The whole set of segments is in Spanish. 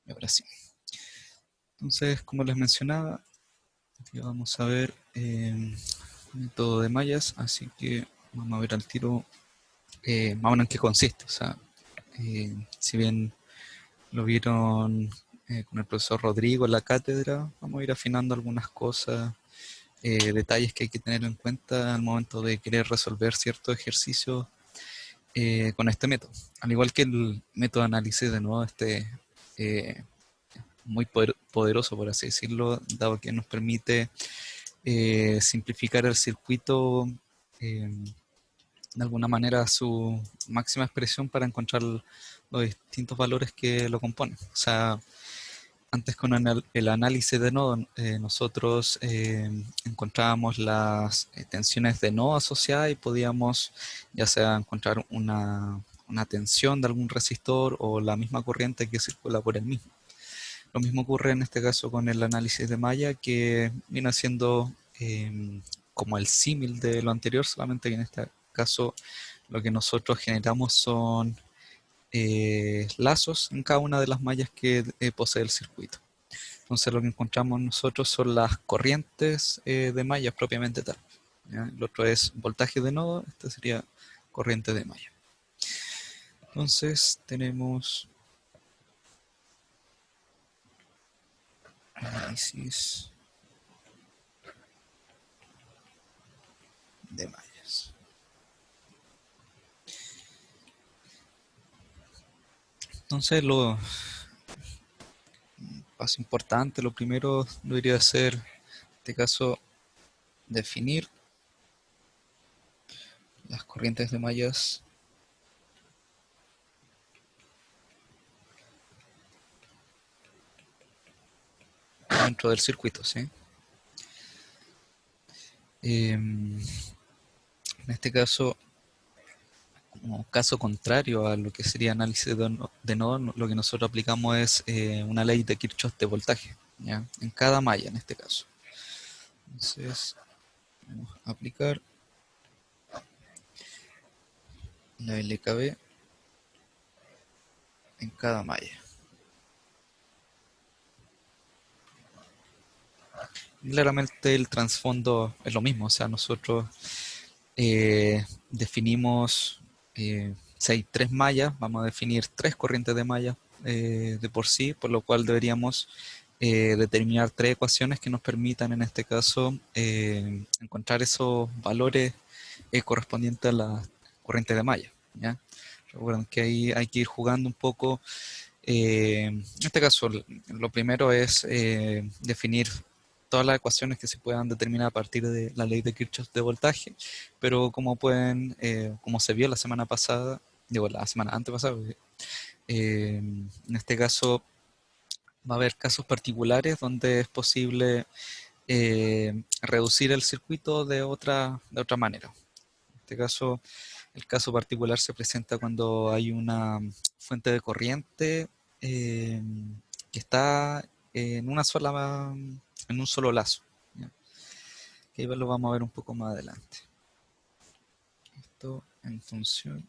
Y ahora sí. Entonces, como les mencionaba, aquí vamos a ver método de mallas, así que vamos a ver al tiro más o menos en qué consiste. O sea, si bien lo vieron con el profesor Rodrigo en la cátedra, vamos a ir afinando algunas cosas, detalles que hay que tener en cuenta al momento de querer resolver ciertos ejercicios con este método. Al igual que el método de análisis, de nuevo, eh, muy poderoso, por así decirlo, dado que nos permite simplificar el circuito eh, de alguna manera a su máxima expresión para encontrar los distintos valores que lo componen. O sea, antes con el análisis de nodo, nosotros encontrábamos las tensiones de nodo asociadas y podíamos ya sea encontrar una tensión de algún resistor o la misma corriente que circula por el mismo. Lo mismo ocurre en este caso con el análisis de malla, que viene siendo como el símil de lo anterior, solamente que en este caso lo que nosotros generamos son lazos en cada una de las mallas que posee el circuito. Entonces lo que encontramos nosotros son las corrientes de mallas propiamente tal. ¿Ya? El otro es voltaje de nodo, este sería corriente de malla. Entonces tenemos análisis de mallas. Entonces lo paso importante, lo primero debería ser, en este caso, definir las corrientes de mallas dentro del circuito, ¿sí? En este caso, como caso contrario a lo que sería análisis de nodo, lo que nosotros aplicamos es una ley de Kirchhoff de voltaje, ¿ya? En cada malla en este caso. Entonces, vamos a aplicar la LKB en cada malla. Y claramente el trasfondo es lo mismo, o sea, nosotros definimos, si hay tres mallas, vamos a definir tres corrientes de mallas de por sí, por lo cual deberíamos determinar tres ecuaciones que nos permitan en este caso encontrar esos valores correspondientes a la corriente de malla, ¿ya? Recuerden que ahí hay que ir jugando un poco. En este caso, lo primero es definir todas las ecuaciones que se puedan determinar a partir de la ley de Kirchhoff de voltaje, pero como como se vio la semana pasada, digo la semana antepasada, en este caso va a haber casos particulares donde es posible reducir el circuito de otra manera. En este caso, el caso particular se presenta cuando hay una fuente de corriente eh, que está en en un solo lazo, ¿ya? Que ahí lo vamos a ver un poco más adelante. Esto en función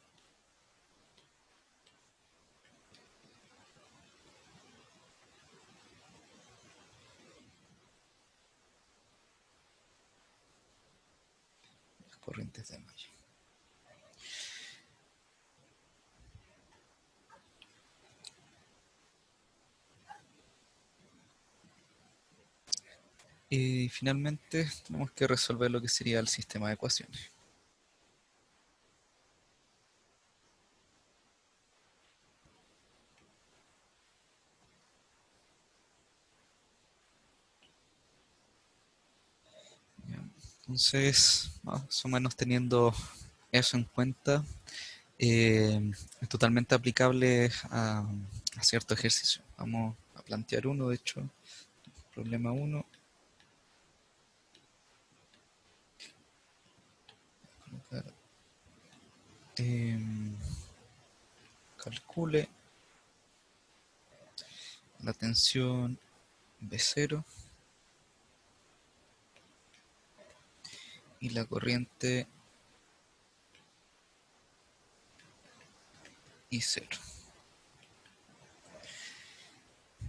de las corrientes de malla. Y finalmente tenemos que resolver lo que sería el sistema de ecuaciones. ¿Ya? Entonces, más o menos teniendo eso en cuenta, es totalmente aplicable a cierto ejercicio. Vamos a plantear uno, de hecho, problema uno. Em, calcule la tensión B0 y la corriente I0.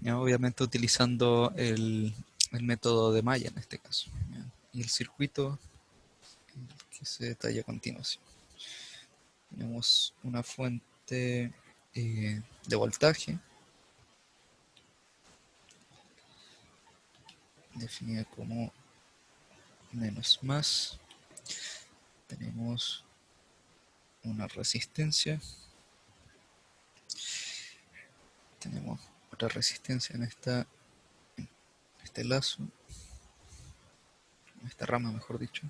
¿ya? Obviamente utilizando el método de malla en este caso, ¿ya? Y el circuito que se detalla a continuación. Tenemos una fuente de voltaje definida como menos más. Tenemos una resistencia. Tenemos otra resistencia en este lazo, en esta rama mejor dicho.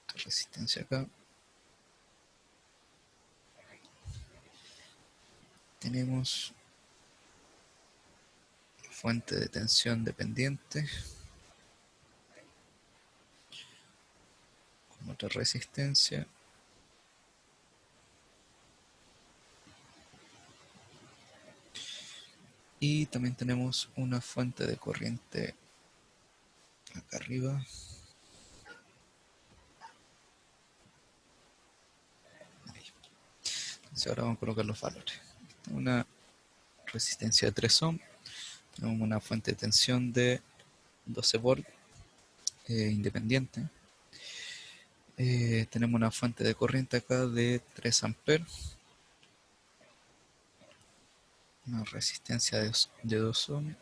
Esta resistencia acá. Tenemos fuente de tensión dependiente con otra resistencia. Y también tenemos una fuente de corriente acá arriba. Ahí. Entonces ahora vamos a colocar los valores. Una resistencia de 3 ohms. Tenemos una fuente de tensión de 12 volts independiente. Tenemos una fuente de corriente acá de 3 amperes. Una resistencia de 2 ohms.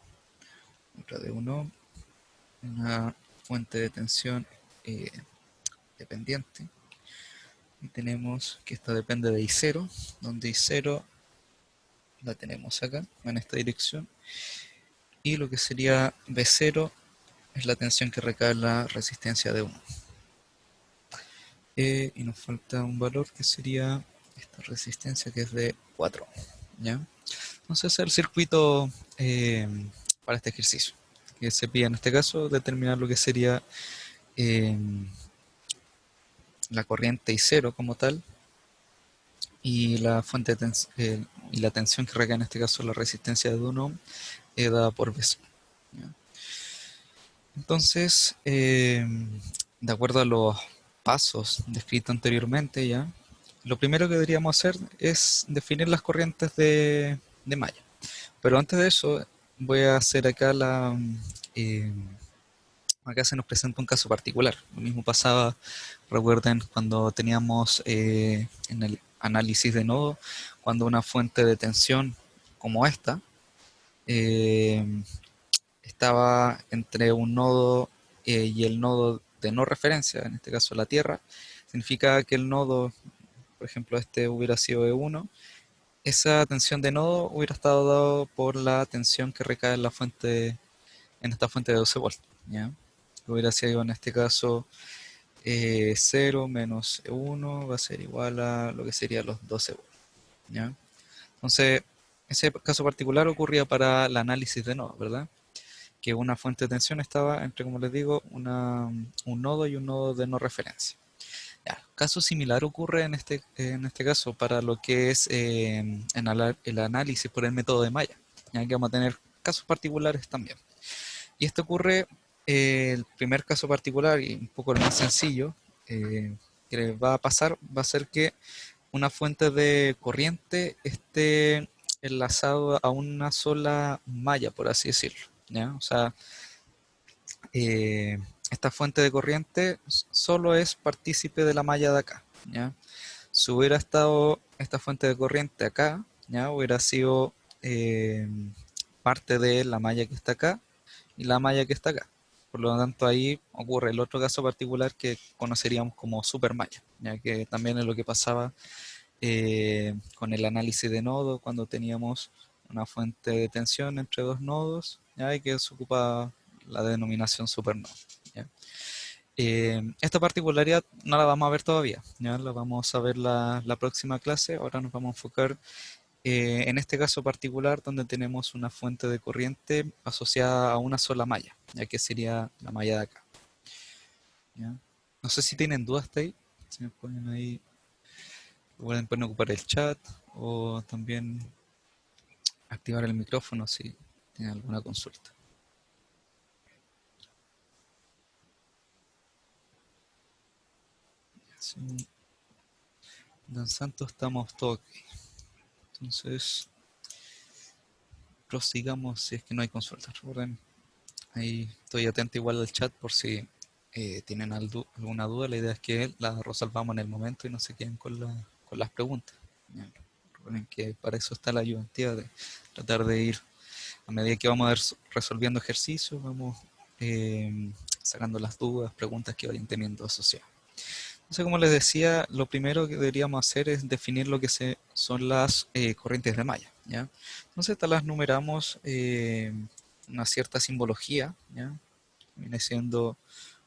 Otra de 1 ohm. Una fuente de tensión eh, dependiente. Y tenemos que esta depende de I0, donde I0 la tenemos acá, en esta dirección. Y lo que sería B0 es la tensión que recae en la resistencia de 1. Y nos falta un valor que sería esta resistencia que es de 4. ¿Ya? Entonces ese es el circuito para este ejercicio. Que se pide en este caso determinar lo que sería eh, la corriente I0 como tal y la fuente de y la tensión que recae en este caso la resistencia de 1 ohm dada por B0. ¿Ya? Entonces, de acuerdo a los pasos descritos anteriormente ya, lo primero que deberíamos hacer es definir las corrientes de malla. Pero antes de eso, voy a hacer acá eh, acá se nos presenta un caso particular. Lo mismo pasaba, recuerden, cuando teníamos en el análisis de nodo, cuando una fuente de tensión como esta eh, estaba entre un nodo y el nodo de no referencia, en este caso la Tierra, significa que el nodo, por ejemplo, este hubiera sido E1, esa tensión de nodo hubiera estado dado por la tensión que recae en la fuente, en esta fuente de 12 volts, ¿ya? Hubiera sido en este caso 0 menos E1 va a ser igual a lo que sería los 12 volts, ¿ya? Entonces, ese caso particular ocurría para el análisis de nodos, ¿verdad? Que una fuente de tensión estaba entre, como les digo, un nodo y un nodo de no referencia. Ya, caso similar ocurre en este caso para lo que es el análisis por el método de malla, ya que vamos a tener casos particulares también. Y esto ocurre, el primer caso particular y un poco el más sencillo, que va a pasar, va a ser que una fuente de corriente esté enlazado a una sola malla, por así decirlo, ¿ya? O sea, esta fuente de corriente solo es partícipe de la malla de acá, ¿ya? Si hubiera estado esta fuente de corriente acá, ¿ya? Hubiera sido eh, parte de la malla que está acá y la malla que está acá. Por lo tanto, ahí ocurre el otro caso particular que conoceríamos como supermalla, ya que también es lo que pasaba con el análisis de nodo cuando teníamos una fuente de tensión entre dos nodos, ¿ya? Y que se ocupa la denominación supernodo, ¿ya? Esta particularidad no la vamos a ver todavía, ya la vamos a ver la próxima clase. Ahora nos vamos a enfocar en este caso particular donde tenemos una fuente de corriente asociada a una sola malla, ya que sería la malla de acá, ¿ya? No sé si tienen dudas hasta ahí, si me ponen ahí, pueden ocupar el chat o también activar el micrófono si tienen alguna consulta. Sí, Dan Santos, estamos todos ok. Entonces, prosigamos si es que no hay consultas. Recuerden, ahí estoy atento igual al chat por si tienen alguna duda. La idea es que la resolvamos en el momento y no se queden con las preguntas. ¿Ya? Recuerden que para eso está la ayudantia, de tratar de ir a medida que vamos a ir resolviendo ejercicios, vamos sacando las dudas, preguntas que vayan teniendo asociadas. Entonces, como les decía, lo primero que deberíamos hacer es definir lo que son las corrientes de malla, ¿ya? Entonces, estas las numeramos una cierta simbología, ¿ya? Viene siendo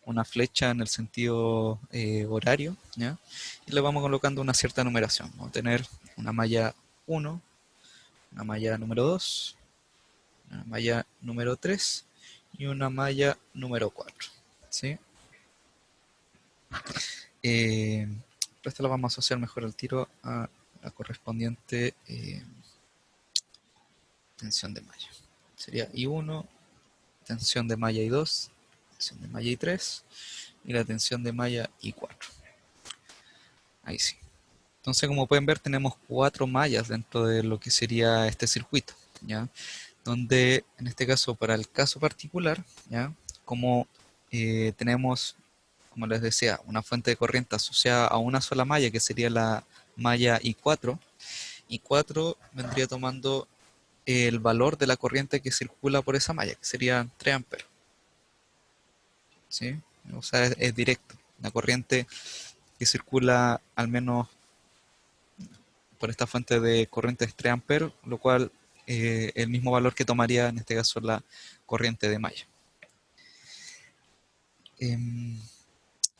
una flecha en el sentido horario, ¿ya? Y le vamos colocando una cierta numeración. Vamos a tener una malla 1, una malla número 2, una malla número 3 y una malla número 4, ¿sí? Eh, Esta la vamos a asociar mejor al tiro a la correspondiente tensión de malla. Sería I1, tensión de malla I2, tensión de malla I3 y la tensión de malla I4. Ahí sí. Entonces, como pueden ver, tenemos 4 mallas dentro de lo que sería este circuito, ¿ya? Donde, en este caso, para el caso particular, ¿ya? Como tenemos, como les decía, una fuente de corriente asociada a una sola malla, que sería la malla I4, I4 vendría tomando el valor de la corriente que circula por esa malla, que sería 3 amperes, ¿sí? O sea, es directo. La corriente que circula al menos por esta fuente de corriente es 3 amperes, lo cual el mismo valor que tomaría en este caso la corriente de malla.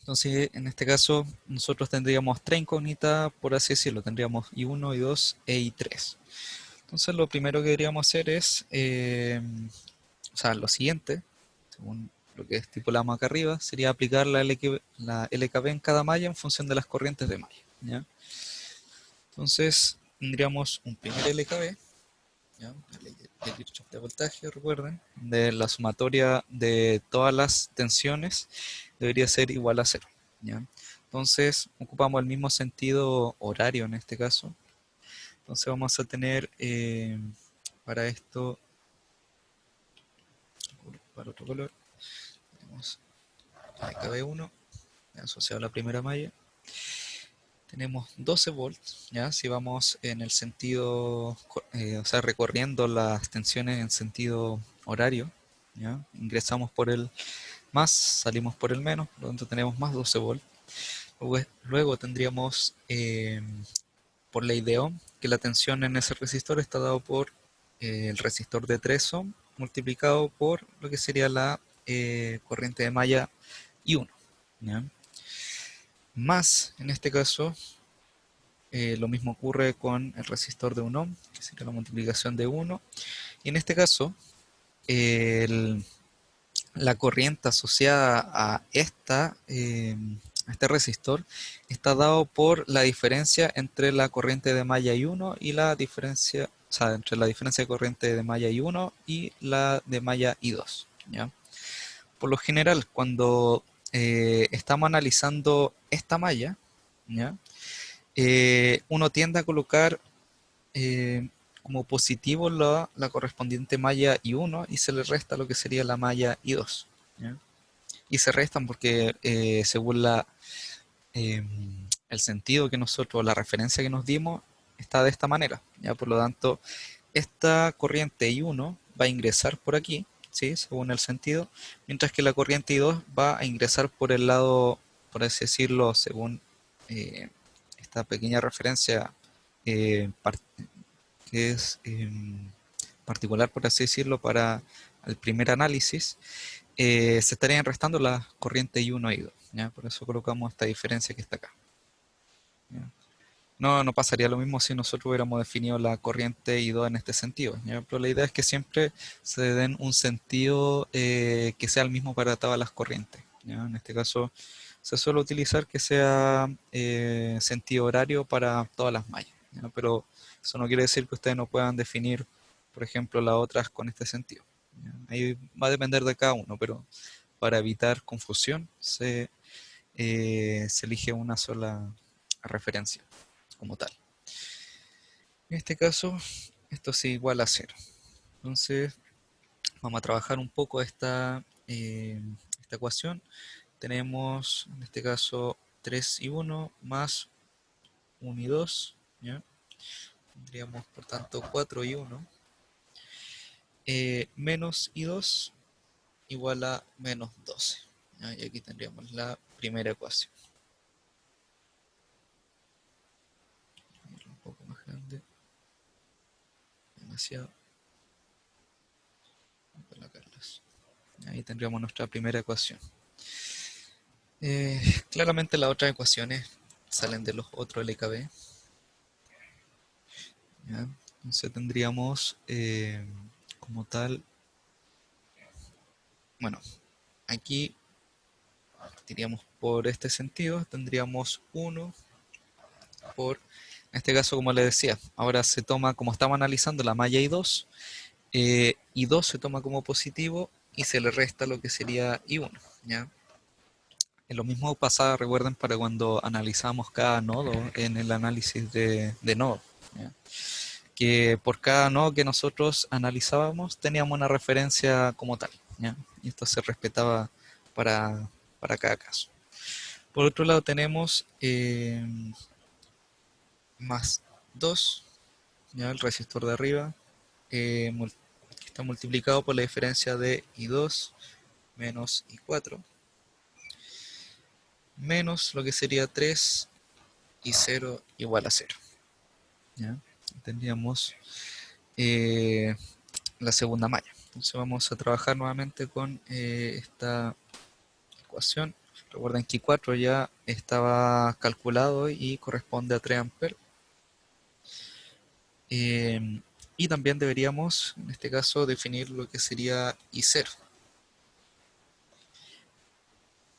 Entonces, en este caso, nosotros tendríamos 3 incógnitas, por así decirlo. Tendríamos I1, I2 e I3. Entonces, lo primero que deberíamos hacer es, o sea, lo siguiente, según lo que estipulamos acá arriba, sería aplicar la LKB en cada malla en función de las corrientes de malla, ¿ya? Entonces, tendríamos un primer LKB, ¿ya? La ley de Kirchhoff de voltaje, recuerden, de la sumatoria de todas las tensiones debería ser igual a cero, ¿ya? Entonces, ocupamos el mismo sentido horario en este caso. Entonces, vamos a tener para esto, para otro color, tenemos LKB1 asociado a la primera malla. Tenemos 12 volts, ¿ya? Si vamos en el sentido, o sea, recorriendo las tensiones en sentido horario, ¿ya? Ingresamos por el más, salimos por el menos, por lo tanto tenemos más 12 volts. Luego tendríamos, por ley de Ohm, que la tensión en ese resistor está dado por el resistor de 3 ohm multiplicado por lo que sería la corriente de malla I1, ¿ya? Más, en este caso, lo mismo ocurre con el resistor de 1 ohm, que sería la multiplicación de 1. Y en este caso, la corriente asociada a este resistor está dado por la diferencia entre la corriente de malla I1 y la diferencia, o sea, entre la diferencia de corriente de malla I1 y la de malla I2, ¿ya? Por lo general, cuando estamos analizando esta malla, ¿ya? Uno tiende a colocar eh, como positivo la correspondiente malla I1 y se le resta lo que sería la malla I2, ¿ya? Y se restan porque según eh, el sentido que nosotros, la referencia que nos dimos, está de esta manera, ¿ya? Por lo tanto, esta corriente I1 va a ingresar por aquí, ¿sí? Según el sentido, mientras que la corriente I2 va a ingresar por el lado, por así decirlo, según eh, esta pequeña referencia eh, que es particular, por así decirlo, para el primer análisis, se estarían restando las corrientes I1 y I2, ¿ya? Por eso colocamos esta diferencia que está acá, ¿ya? No pasaría lo mismo si nosotros hubiéramos definido la corriente I2 en este sentido, ¿ya? Pero la idea es que siempre se den un sentido que sea el mismo para todas las corrientes, ¿ya? En este caso se suele utilizar que sea sentido horario para todas las mallas, ¿ya? Pero eso no quiere decir que ustedes no puedan definir, por ejemplo, las otras con este sentido, ¿ya? Ahí va a depender de cada uno, pero para evitar confusión se elige una sola referencia como tal. En este caso, esto es igual a cero. Entonces, vamos a trabajar un poco esta ecuación. Tenemos, en este caso, 3 y 1 más 1 y 2, ¿ya? Tendríamos, por tanto, 4 y 1, menos y 2 igual a menos 12, ¿ya? Y aquí tendríamos la primera ecuación. Un poco más grande, demasiado, para la Carlos. Ahí tendríamos nuestra primera ecuación. Claramente las otras ecuaciones salen de los otros LKB, ¿ya? Entonces tendríamos como tal, bueno, aquí diríamos por este sentido, tendríamos 1 por, en este caso como les decía, ahora se toma, como estamos analizando la malla I2, I2 se toma como positivo y se le resta lo que sería I1, ¿ya? Lo mismo pasaba, recuerden, para cuando analizamos cada nodo en el análisis de nodo, ¿ya? Que por cada nodo que nosotros analizábamos teníamos una referencia como tal, ¿ya? Y esto se respetaba para, para cada caso. Por otro lado tenemos más 2, ¿ya? El resistor de arriba, eh, que está multiplicado por la diferencia de I2 menos I4, menos lo que sería 3 y 0 igual a 0, ¿ya? Tendríamos eh, la segunda malla. Entonces vamos a trabajar nuevamente con esta ecuación. Recuerden que I4 ya estaba calculado y corresponde a 3 amperes. Y también deberíamos, en este caso, definir lo que sería I0.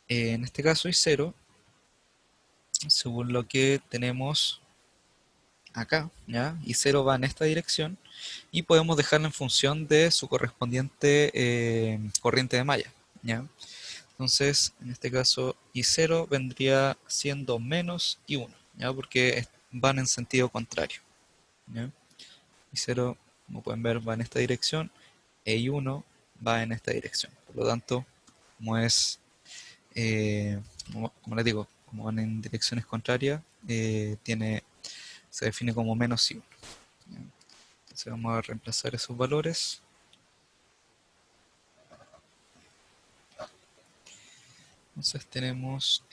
En este caso I0, según lo que tenemos acá, ¿ya? I0 va en esta dirección y podemos dejarla en función de su correspondiente corriente de malla, ¿ya? Entonces, en este caso, I0 vendría siendo menos I1, ¿ya? Porque van en sentido contrario, ¿ya? I0, como pueden ver, va en esta dirección e I1 va en esta dirección. Por lo tanto, como es, como les digo, como van en direcciones contrarias, se define como menos I1, ¿ya? Entonces vamos a reemplazar esos valores. Entonces tenemos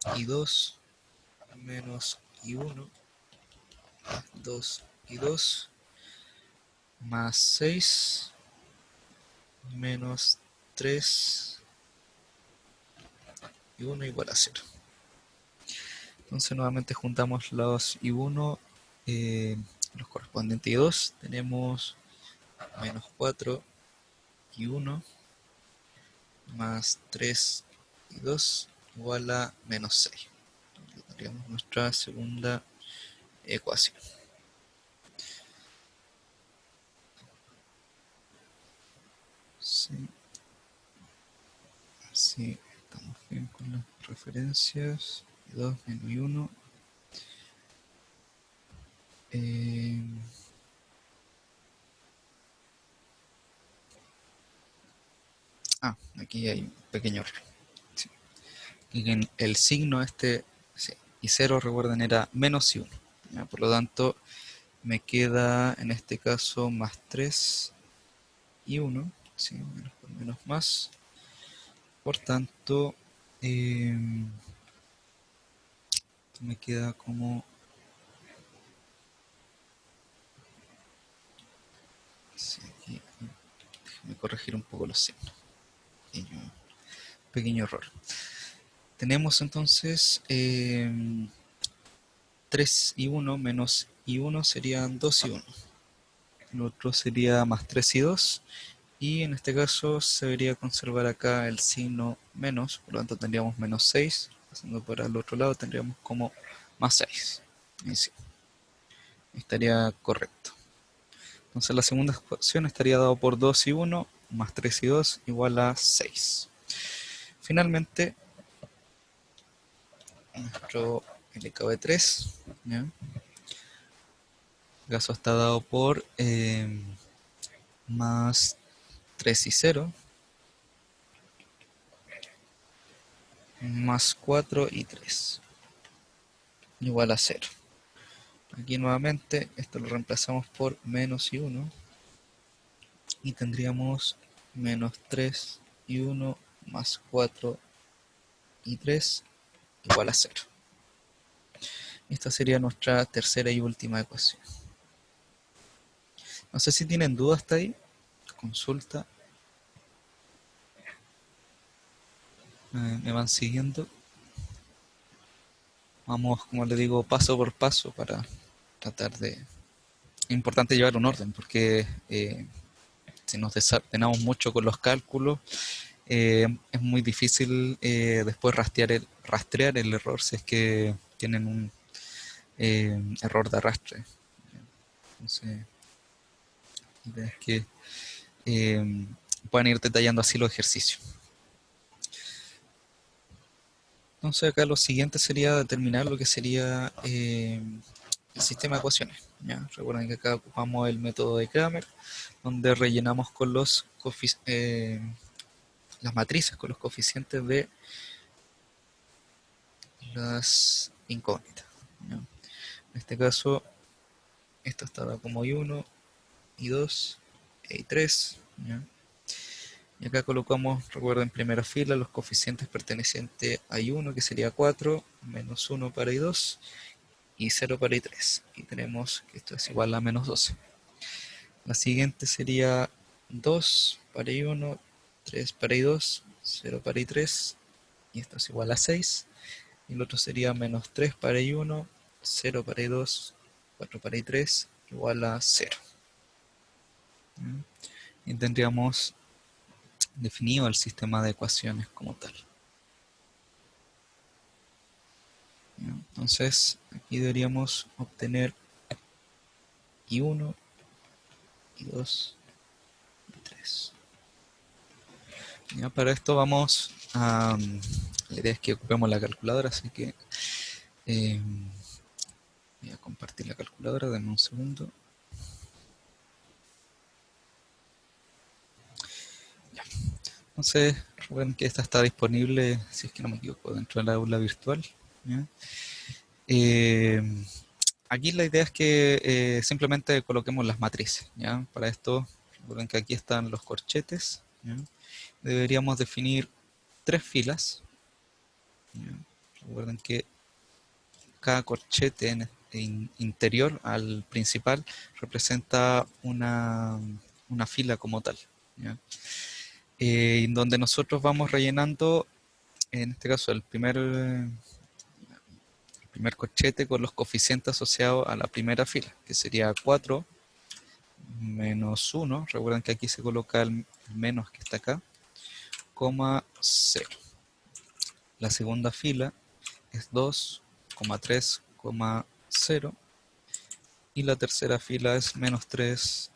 I2 menos I1 más 2 I2 más 6 menos 3 y 1 igual a 0. Entonces nuevamente juntamos los I1, los correspondientes I2. Tenemos menos 4 y 1 más 3 y 2 igual a menos 6. Tendríamos nuestra segunda ecuación. Sí, así estamos bien con las referencias. I2 menos I1. Aquí hay un pequeño error. Sí. Y en el signo este, sí, y 0, recuerden, era menos y 1. ¿Ya? Por lo tanto, me queda en este caso más 3 y 1. ¿Sí? Menos por menos más. Por tanto, me queda como... Sí, aquí, déjame corregir un poco los signos. Pequeño error. Tenemos entonces 3 y 1 menos y 1 serían 2 y 1. El otro sería más 3 y 2. Y en este caso se debería conservar acá el signo menos, por lo tanto tendríamos menos 6. Pasando para el otro lado tendríamos como más 6. Y sí, estaría correcto. Entonces la segunda ecuación estaría dado por 2 y 1 más 3 y 2 igual a 6. Finalmente, nuestro LKB3, ¿ya? caso está dado por más 3 y 0, más 4 y 3, igual a 0. Aquí nuevamente esto lo reemplazamos por menos y 1, y tendríamos menos 3 y 1 más 4 y 3 igual a 0. Esta sería nuestra tercera y última ecuación. No sé si tienen dudas hasta ahí. Consulta. Me van siguiendo. Vamos, como les digo, paso por paso para tratar de... Es importante llevar un orden porque si nos desordenamos mucho con los cálculos, es muy difícil después rastrear el error si es que tienen un error de arrastre. Entonces, la idea es que puedan ir detallando así los ejercicios. Entonces acá lo siguiente sería determinar lo que sería el sistema de ecuaciones. ¿Ya? Recuerden que acá ocupamos el método de Cramer, donde rellenamos con los las matrices con los coeficientes de las incógnitas. ¿Ya? En este caso, esto estaba como I1, I2 e I3. ¿Ya? Y acá colocamos, recuerden, en primera fila los coeficientes pertenecientes a I1, que sería 4, menos 1 para I2 y 0 para I3. Y tenemos que esto es igual a menos 12. La siguiente sería 2 para I1, 3 para I2, 0 para I3, y esto es igual a 6. Y el otro sería menos 3 para I1, 0 para I2, 4 para I3, igual a 0. Y tendríamos definido el sistema de ecuaciones como tal. Entonces, aquí deberíamos obtener I1, I2 y 3. Ya, para esto vamos a... La idea es que ocupemos la calculadora, así que voy a compartir la calculadora, denme un segundo. Ya. Entonces, recuerden que esta está disponible, si es que no me equivoco, dentro de la aula virtual. ¿Ya? Aquí la idea es que simplemente coloquemos las matrices. ¿Ya? Para esto, recuerden que aquí están los corchetes. ¿Ya? Deberíamos definir 3 filas. ¿Ya? Recuerden que cada corchete interior al principal representa una fila como tal. ¿Ya? En donde nosotros vamos rellenando, en este caso, el primer corchete con los coeficientes asociados a la primera fila, que sería 4 menos 1. Recuerden que aquí se coloca el menos que está acá, coma 0. La segunda fila es 2, 3, 0. Y la tercera fila es menos 3,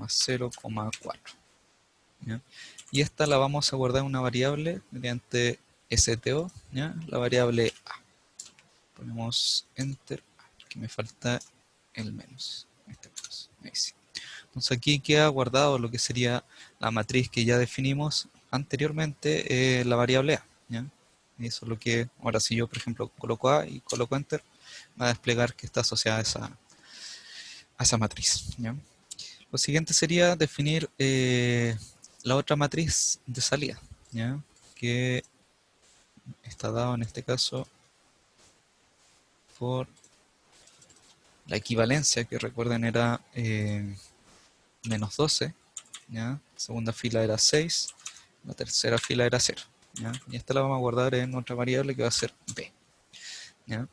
0, 4. ¿Ya? Y esta la vamos a guardar en una variable mediante STO, ¿ya? La variable A. Ponemos Enter, que me falta el menos. Ahí sí. Entonces aquí queda guardado lo que sería la matriz que ya definimos anteriormente, la variable A. ¿Ya? Y eso es lo que, ahora si yo por ejemplo coloco A y coloco Enter, va a desplegar que está asociada a esa matriz. ¿Ya? Lo siguiente sería definir la otra matriz de salida, ¿ya? Que está dado en este caso por la equivalencia, que recuerden era menos 12, ¿ya? La segunda fila era 6, la tercera fila era 0, ¿ya? Y esta la vamos a guardar en otra variable que va a ser b, ¿ya?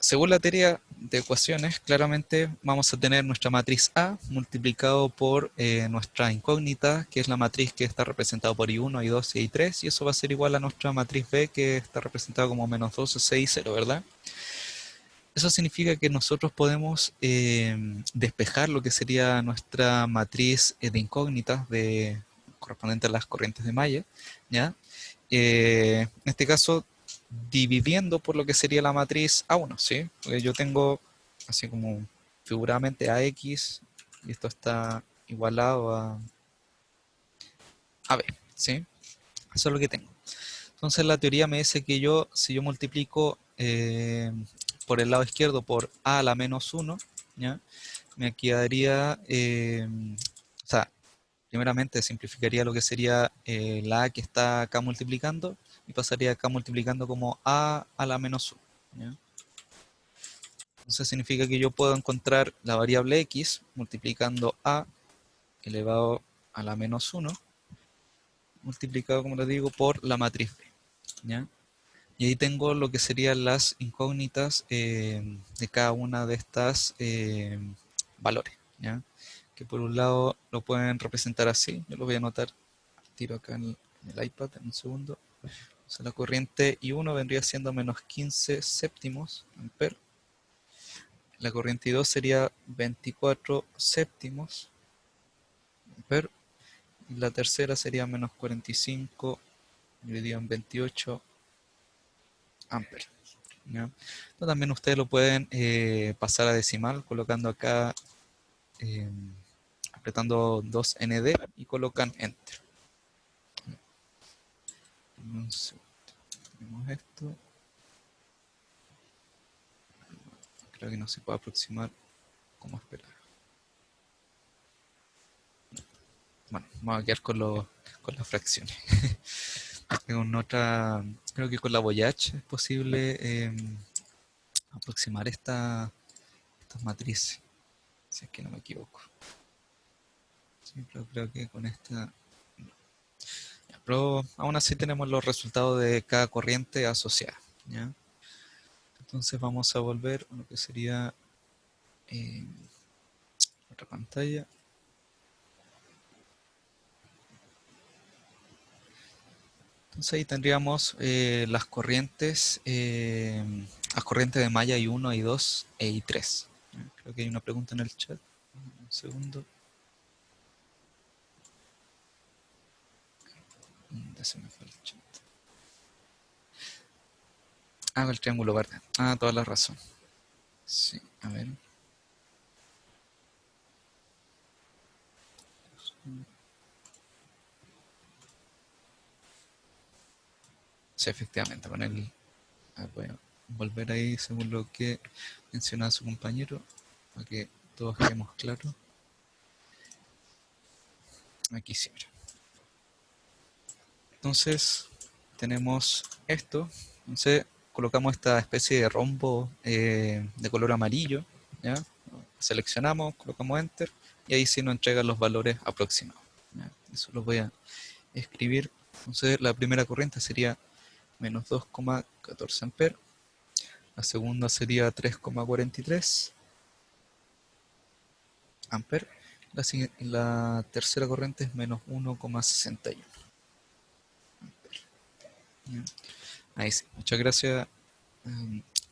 Según la teoría de ecuaciones, claramente vamos a tener nuestra matriz A multiplicado por nuestra incógnita, que es la matriz que está representada por I1, I2 y I3, y eso va a ser igual a nuestra matriz B, que está representada como menos 12, 6 y 0, ¿verdad? Eso significa que nosotros podemos despejar lo que sería nuestra matriz de incógnitas correspondiente a las corrientes de malla, ¿ya? En este caso, dividiendo por lo que sería la matriz A1, ¿sí? Porque yo tengo así como figuradamente a X, y esto está igualado a B, ¿sí? Eso es lo que tengo. Entonces la teoría me dice que yo, si yo multiplico por el lado izquierdo por a a la menos 1, ¿ya? Me quedaría, o sea, primeramente simplificaría lo que sería la a que está acá multiplicando y pasaría acá multiplicando como a a la menos 1, ¿ya? Entonces significa que yo puedo encontrar la variable x multiplicando a elevado a la menos 1 multiplicado, como les digo, por la matriz B, ¿ya? Y ahí tengo lo que serían las incógnitas de cada una de estas valores, ¿ya? Que por un lado lo pueden representar así, yo lo voy a anotar, tiro acá en el iPad en un segundo. O sea, la corriente I1 vendría siendo menos 15 séptimos amper. La corriente I2 sería 24 séptimos amper. Y la tercera sería menos 45 dividido en 28 amper, ¿ya? Esto también ustedes lo pueden pasar a decimal colocando acá, eh, apretando 2ND y colocan Enter. Entonces, tenemos esto. Creo que no se puede aproximar como esperar. Bueno, vamos a quedar con las fracciones. Con otra, creo que con la Voyage es posible aproximar estas matrices, si es que no me equivoco. Sí, pero creo que con esta... Pero aún así tenemos los resultados de cada corriente asociada, ¿ya? Entonces vamos a volver a lo que sería eh, otra pantalla. Entonces ahí tendríamos las corrientes de malla I1, I2 e I3. Creo que hay una pregunta en el chat. Un segundo. ¿Dónde se me fue el chat? Ah, el triángulo verde. Ah, toda la razón. Sí, a ver. Sí, efectivamente, con el... voy a volver ahí según lo que mencionaba su compañero, para que todos quedemos claros. Aquí sí, mira. Entonces, tenemos esto. Entonces, colocamos esta especie de rombo de color amarillo, ¿ya? Seleccionamos, colocamos Enter y ahí sí nos entregan los valores aproximados, ¿ya? Eso lo voy a escribir. Entonces, la primera corriente sería menos 2,14 amperes. La segunda sería 3,43 amperes. La tercera corriente es menos 1,61. Ahí sí. Muchas gracias,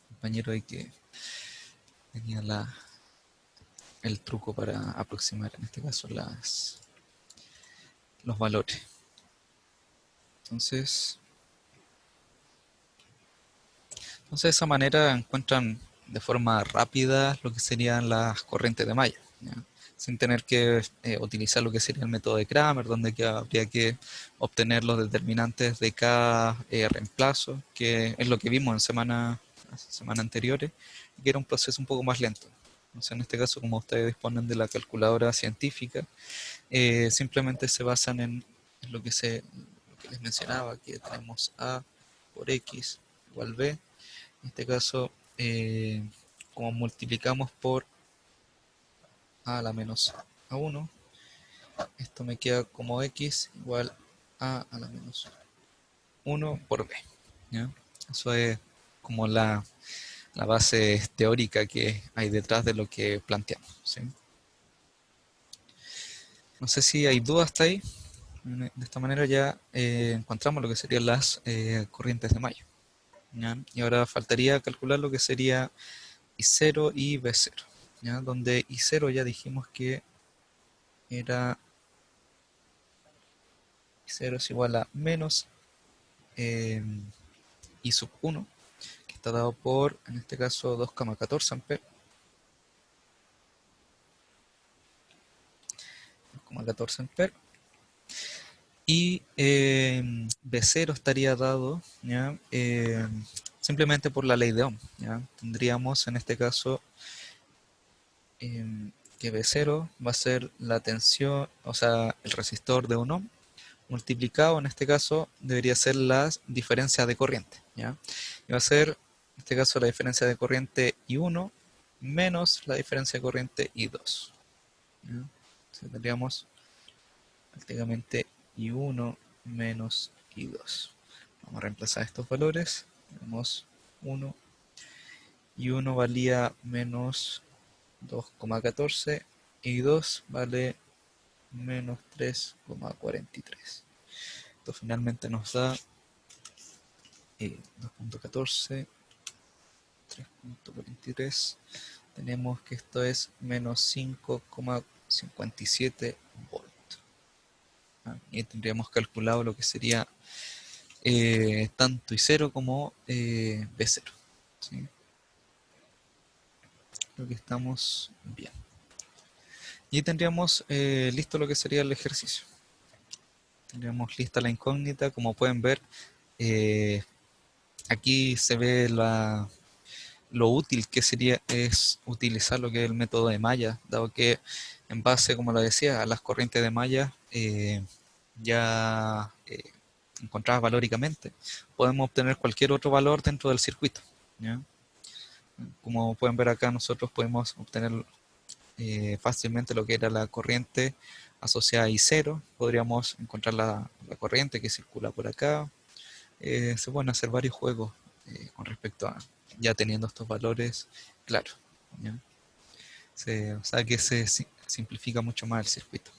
compañero, ahí que tenía el truco para aproximar, en este caso, los valores. Entonces, de esa manera encuentran de forma rápida lo que serían las corrientes de malla, ¿ya? Sin tener que utilizar lo que sería el método de Kramer, donde habría que obtener los determinantes de cada reemplazo, que es lo que vimos en semanas anteriores, y que era un proceso un poco más lento. Entonces, en este caso, como ustedes disponen de la calculadora científica, simplemente se basan en lo que les mencionaba, que tenemos A por X igual B. En este caso, como multiplicamos por a la menos a1, esto me queda como x igual a la menos 1 por b, ¿ya? Eso es como la base teórica que hay detrás de lo que planteamos, ¿sí? No sé si hay dudas hasta ahí. De esta manera ya encontramos lo que serían las corrientes de Mayo, ¿ya? Y ahora faltaría calcular lo que sería I0 y B0, ¿ya? Donde I0 ya dijimos que era I0 es igual a menos I sub 1, que está dado por, en este caso, 2,14 amperes. 2,14 amperes. Y B0 estaría dado, ¿ya? Simplemente por la ley de Ohm, ¿ya? Tendríamos en este caso que B0 va a ser la tensión, o sea, el resistor de 1 ohm, multiplicado, en este caso, debería ser la diferencia de corriente, ¿ya? Y va a ser, en este caso, la diferencia de corriente I1 menos la diferencia de corriente I2, ¿ya? Entonces tendríamos prácticamente I1 menos I2. Vamos a reemplazar estos valores. Tenemos 1 y 1 valía menos 2,14 y 2 vale menos 3,43. Esto finalmente nos da 2,14, 3,43. Tenemos que esto es menos 5,57 volts. Y tendríamos calculado lo que sería tanto I0 como B0. ¿Sí? Creo que estamos bien. Y tendríamos listo lo que sería el ejercicio. Tendríamos lista la incógnita. Como pueden ver, aquí se ve lo útil que sería es utilizar lo que es el método de malla, dado que en base, como lo decía, a las corrientes de malla ya encontradas valóricamente, podemos obtener cualquier otro valor dentro del circuito, ¿ya? Como pueden ver acá, nosotros podemos obtener fácilmente lo que era la corriente asociada a I0. Podríamos encontrar la corriente que circula por acá. Se pueden hacer varios juegos con respecto a ya teniendo estos valores claros, ¿ya? O sea que se simplifica mucho más el circuito.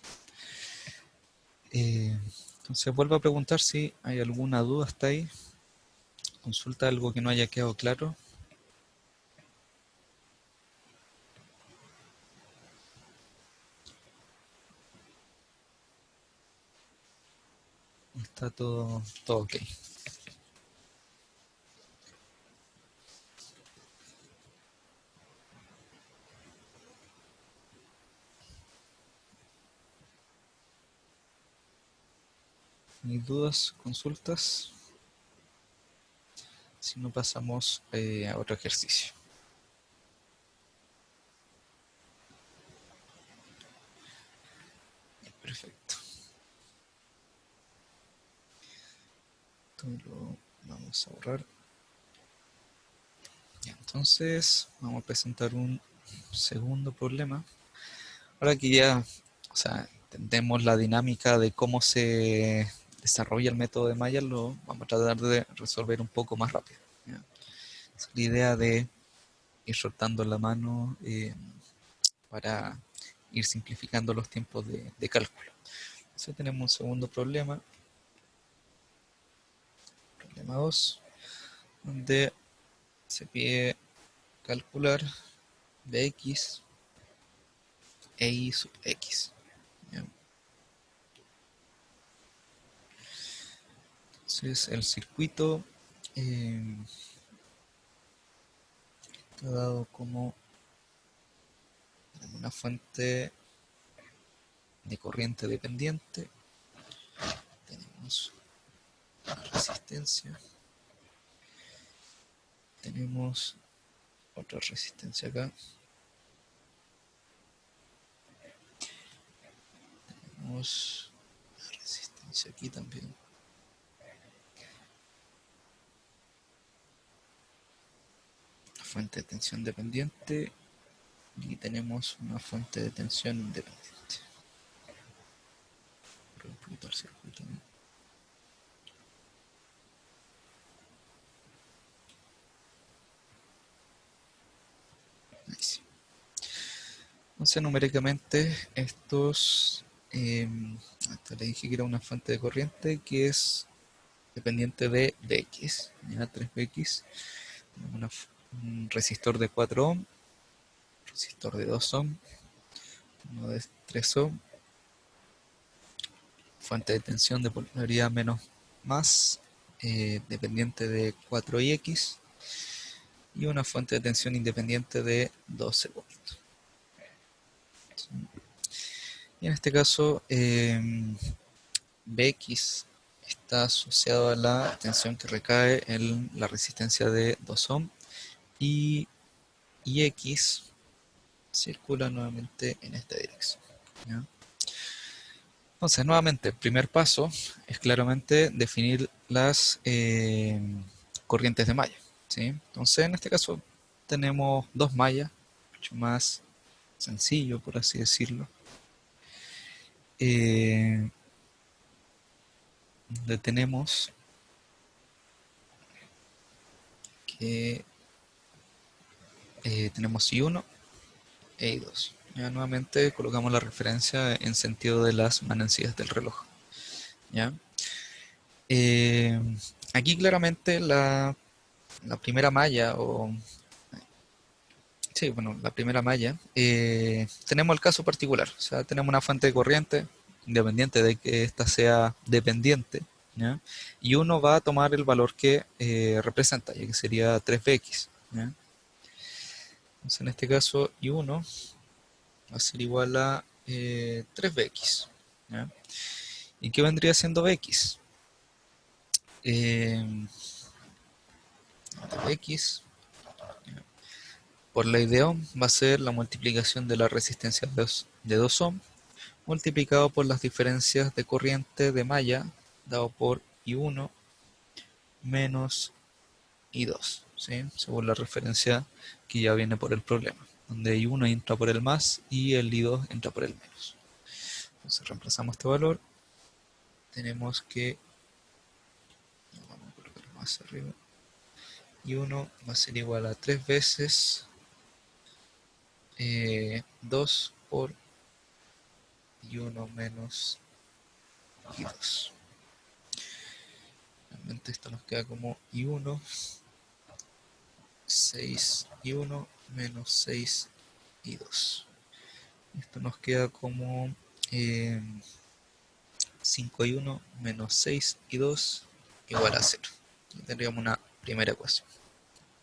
Entonces vuelvo a preguntar si hay alguna duda hasta ahí. Consulta algo que no haya quedado claro. Está todo ok. ¿Hay dudas, consultas? Si no, pasamos a otro ejercicio. Perfecto. Esto lo vamos a borrar. Ya, entonces vamos a presentar un segundo problema. Ahora que ya, o sea, entendemos la dinámica de cómo se desarrolla el método de Mayer, lo vamos a tratar de resolver un poco más rápido, ¿ya? Es la idea de ir soltando la mano para ir simplificando los tiempos de cálculo. Entonces tenemos un segundo problema, problema 2, donde se pide calcular dx e y sub x, ¿ya? Entonces el circuito está dado como una fuente de corriente dependiente. Tenemos una resistencia. Tenemos otra resistencia acá. Tenemos una resistencia aquí también. Una fuente de tensión dependiente. Y tenemos una fuente de tensión independiente. Por un poquito el circuito, ¿no? Ahí sí. Entonces numéricamente estos, hasta le dije que era una fuente de corriente que es dependiente de Dx, ya 3Bx, un resistor de 4 ohm, resistor de 2 ohm, uno de 3 ohm, fuente de tensión de polaridad menos más, dependiente de 4Ix, y una fuente de tensión independiente de 12 volts. Y en este caso, Bx está asociado a la tensión que recae en la resistencia de 2 ohm y X circula nuevamente en esta dirección. ¿Ya? Entonces, nuevamente, el primer paso es claramente definir las corrientes de malla. ¿Sí? Entonces, en este caso, tenemos dos mallas, mucho más sencillo, por así decirlo. Donde tenemos que tenemos I1 e I2. Ya nuevamente colocamos la referencia en sentido de las manecillas del reloj. ¿Ya? Eh, Aquí claramente la primera malla, o sí, bueno, la primera malla, tenemos el caso particular, o sea, tenemos una fuente de corriente, independiente de que ésta sea dependiente, ¿ya? Y uno va a tomar el valor que representa, ya que sería 3Bx, ¿ya? Entonces, en este caso, I1 va a ser igual a 3Bx, ¿ya? ¿Y qué vendría siendo Bx? Eh, Bx por ley de Ohm va a ser la multiplicación de la resistencia de 2 ohm multiplicado por las diferencias de corriente de malla dado por I1 menos I2, ¿sí? Según la referencia que ya viene por el problema, donde I1 entra por el más y el I2 entra por el menos. Entonces reemplazamos este valor, tenemos que, vamos a colocar más arriba, I1 va a ser igual a 3 veces 2 por I1 menos I2. Realmente esto nos queda como I1 6 y 1 menos 6 y 2. Esto nos queda como 5 y 1 menos 6 y 2 igual a 0. Y tendríamos una primera ecuación.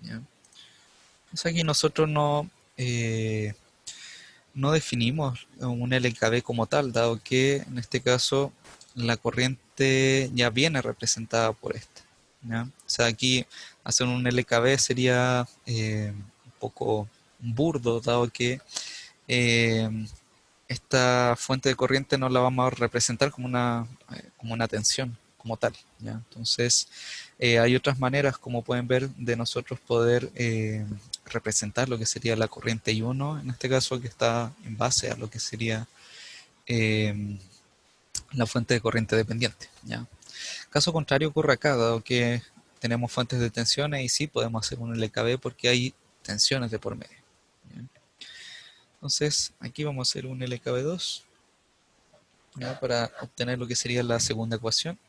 ¿Ya? Pues aquí nosotros no definimos un LKB como tal, dado que en este caso la corriente ya viene representada por esta. ¿Ya? O sea, aquí hacer un LKB sería un poco burdo, dado que eh, esta fuente de corriente no la vamos a representar como una tensión, como tal. ¿Ya? Entonces, hay otras maneras, como pueden ver, de nosotros poder representar lo que sería la corriente I1, en este caso, que está en base a lo que sería eh, la fuente de corriente dependiente. ¿Ya? Caso contrario ocurre acá, dado que tenemos fuentes de tensiones y sí podemos hacer un LKB porque hay tensiones de por medio. ¿Ya? Entonces, aquí vamos a hacer un LKB2, ¿ya? Para obtener lo que sería la segunda ecuación,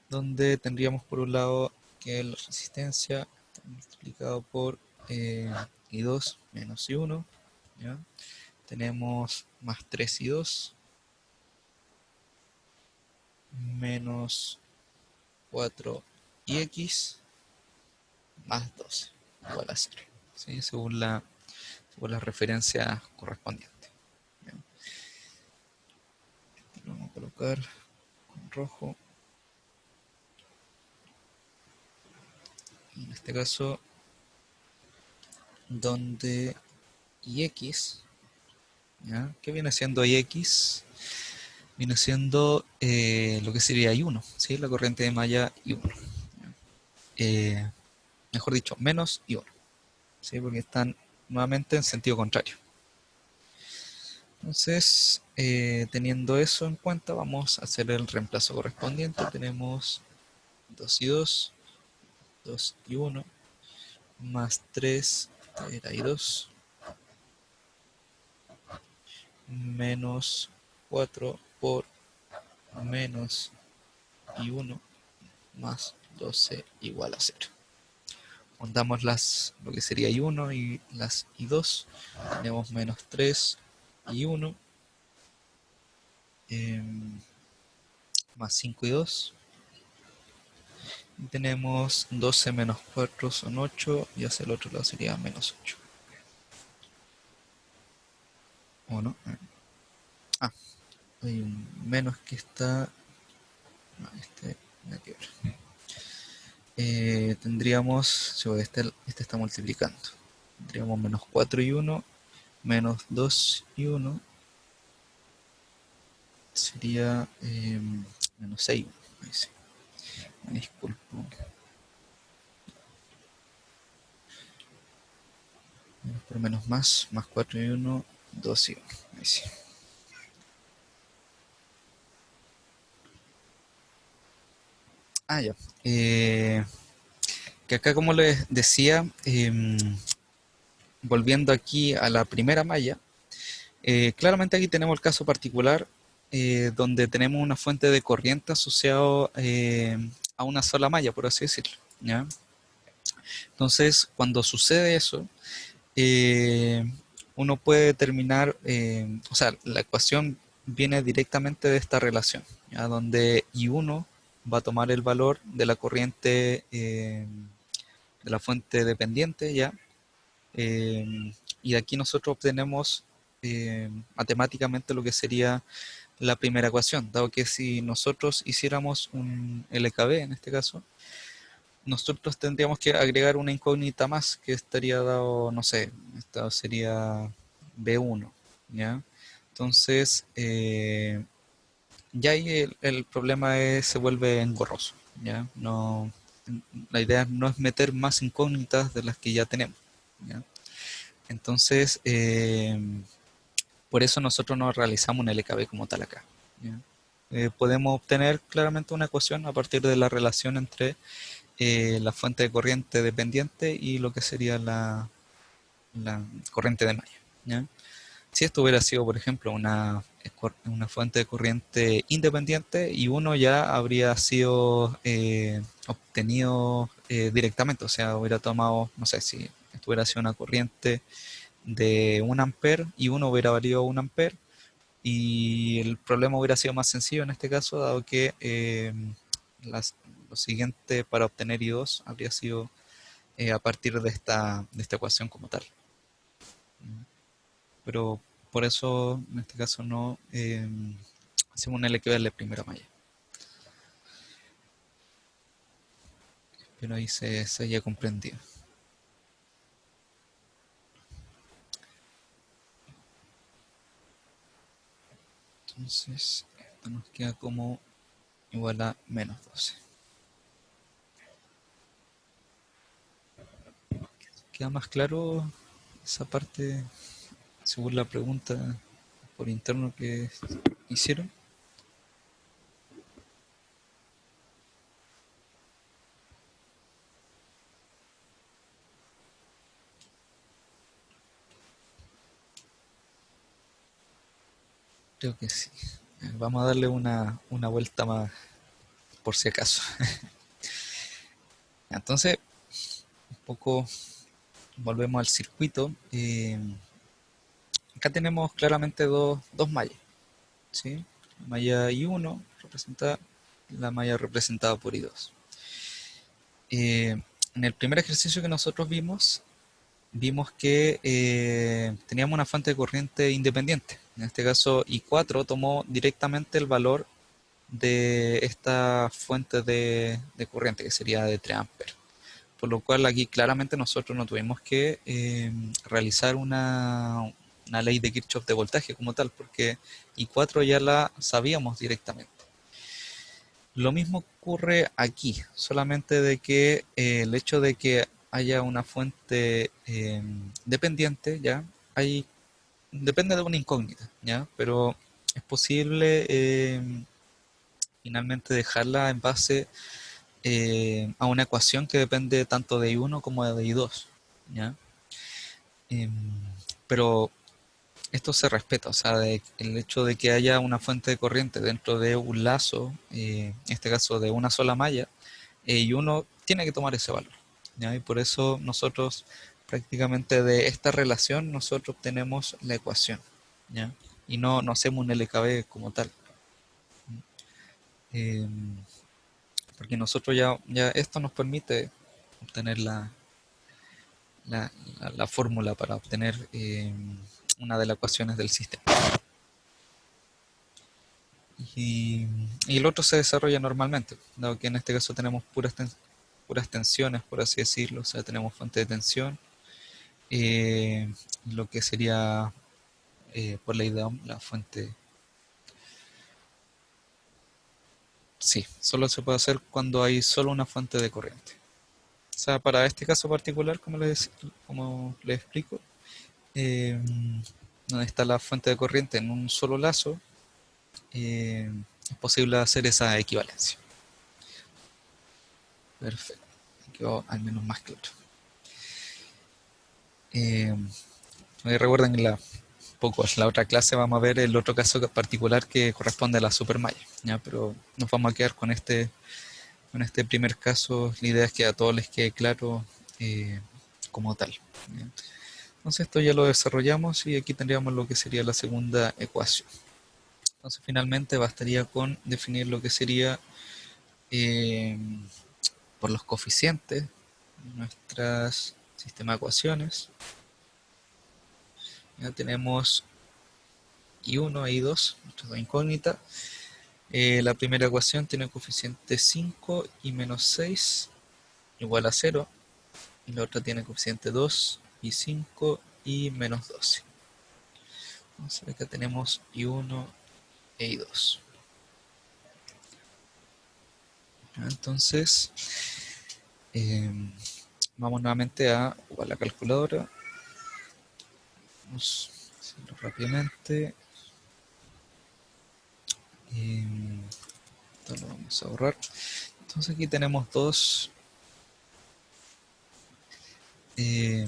donde tendríamos por un lado que la resistencia multiplicado por I2 menos I1, ¿ya? Tenemos más 3 I2 menos 4 IX más 12 igual a 0, ¿sí? Según la referencia correspondiente. ¿Ya? Lo vamos a colocar con rojo. Y en este caso, donde IX, ¿ya? ¿Qué viene siendo IX? Viene siendo lo que sería I1, ¿sí? La corriente de malla I1. Eh, Mejor dicho, menos I1, ¿sí? Porque están nuevamente en sentido contrario. Entonces, teniendo eso en cuenta, vamos a hacer el reemplazo correspondiente. Tenemos 2 y 2 y 1, más 3 era I2, menos 4 por menos I1 más 12 igual a 0. Juntamos lo que sería I1 y las I2, tenemos menos 3 y 1, más 5 y 2, y tenemos 12 menos 4 son 8, y hacia el otro lado sería menos 8. ¿O no? Ah, hay un menos que está... No, nada que ver. Tendríamos, si este está multiplicando. Tendríamos menos 4 y uno, menos 2 y uno, sería menos 6. Ahí sí. Me disculpo. Menos por menos más 4 y uno, 2 y uno. Ahí sí. Ah, ya. Que acá, como les decía, volviendo aquí a la primera malla, claramente aquí tenemos el caso particular donde tenemos una fuente de corriente asociado a una sola malla, por así decirlo. ¿Ya? Entonces, cuando sucede eso, eh, uno puede determinar, o sea, la ecuación viene directamente de esta relación, ¿ya? Donde I1 va a tomar el valor de la corriente de la fuente dependiente, ¿ya? Y de aquí nosotros obtenemos matemáticamente lo que sería la primera ecuación, dado que si nosotros hiciéramos un LKB en este caso, nosotros tendríamos que agregar una incógnita más que estaría dado, no sé, esta sería B1, ¿ya? Entonces, ya ahí el problema se vuelve engorroso, ¿ya? No, la idea no es meter más incógnitas de las que ya tenemos, ¿ya? Entonces, por eso nosotros no realizamos un LKB como tal acá, ¿ya? Podemos obtener claramente una ecuación a partir de la relación entre la fuente de corriente dependiente y lo que sería la corriente de malla, ¿ya? Si esto hubiera sido, por ejemplo, una fuente de corriente independiente, y uno ya habría sido obtenido directamente, o sea, hubiera tomado, no sé, si esto hubiera sido una corriente de 1 ampere y uno hubiera valido 1 ampere, y el problema hubiera sido más sencillo en este caso, dado que las, lo siguiente para obtener I2 habría sido a partir de esta ecuación como tal. Pero por eso en este caso no hacemos un LQL de primera malla. Pero ahí se haya comprendido. Entonces, esto nos queda como igual a menos 12. ¿Queda más claro esa parte según la pregunta por interno que hicieron? Creo que sí. Vamos a darle una vuelta más por si acaso. Entonces, un poco volvemos al circuito. Acá tenemos claramente dos mallas, ¿sí? La malla I1 representa la malla representada por I2. En el primer ejercicio que nosotros vimos que teníamos una fuente de corriente independiente. En este caso, I4 tomó directamente el valor de esta fuente de corriente, que sería de 3 amperes. Por lo cual aquí claramente nosotros no tuvimos que realizar una ley de Kirchhoff de voltaje como tal, porque I4 ya la sabíamos directamente. Lo mismo ocurre aquí, solamente de que el hecho de que haya una fuente dependiente, ya, depende de una incógnita, ya, pero es posible finalmente dejarla en base a una ecuación que depende tanto de I1 como de I2, ¿ya? Em, pero esto se respeta, o sea, el hecho de que haya una fuente de corriente dentro de un lazo, en este caso de una sola malla, y uno tiene que tomar ese valor, ¿ya? Y por eso nosotros prácticamente de esta relación nosotros obtenemos la ecuación, ¿ya? Y no hacemos un LKB como tal. Em, Porque nosotros ya esto nos permite obtener la fórmula para obtener una de las ecuaciones del sistema. y el otro se desarrolla normalmente, dado que en este caso tenemos puras tensiones, por así decirlo, o sea, tenemos fuente de tensión, eh, lo que sería por ley de Ohm la fuente. Sí, solo se puede hacer cuando hay solo una fuente de corriente. O sea, para este caso particular, como les explico, eh, donde está la fuente de corriente en un solo lazo, eh, es posible hacer esa equivalencia. Perfecto, quedó al menos más claro. Eh, recuerden que la otra clase vamos a ver el otro caso particular que corresponde a la supermalla, ¿ya? Pero nos vamos a quedar con este primer caso. La idea es que a todos les quede claro como tal, ¿ya? Entonces esto ya lo desarrollamos y aquí tendríamos lo que sería la segunda ecuación. Entonces finalmente bastaría con definir lo que sería eh, por los coeficientes nuestro sistema de ecuaciones. Ya tenemos I1 e I2, nuestras dos incógnitas. La primera ecuación tiene coeficiente 5 y menos 6 igual a 0. Y la otra tiene coeficiente 2 y 5 y menos 12. Entonces acá tenemos I1 e I2. Entonces, eh, vamos nuevamente a ocupar la calculadora. Vamos a hacerlo rápidamente. Esto lo vamos a ahorrar. Entonces aquí tenemos eh,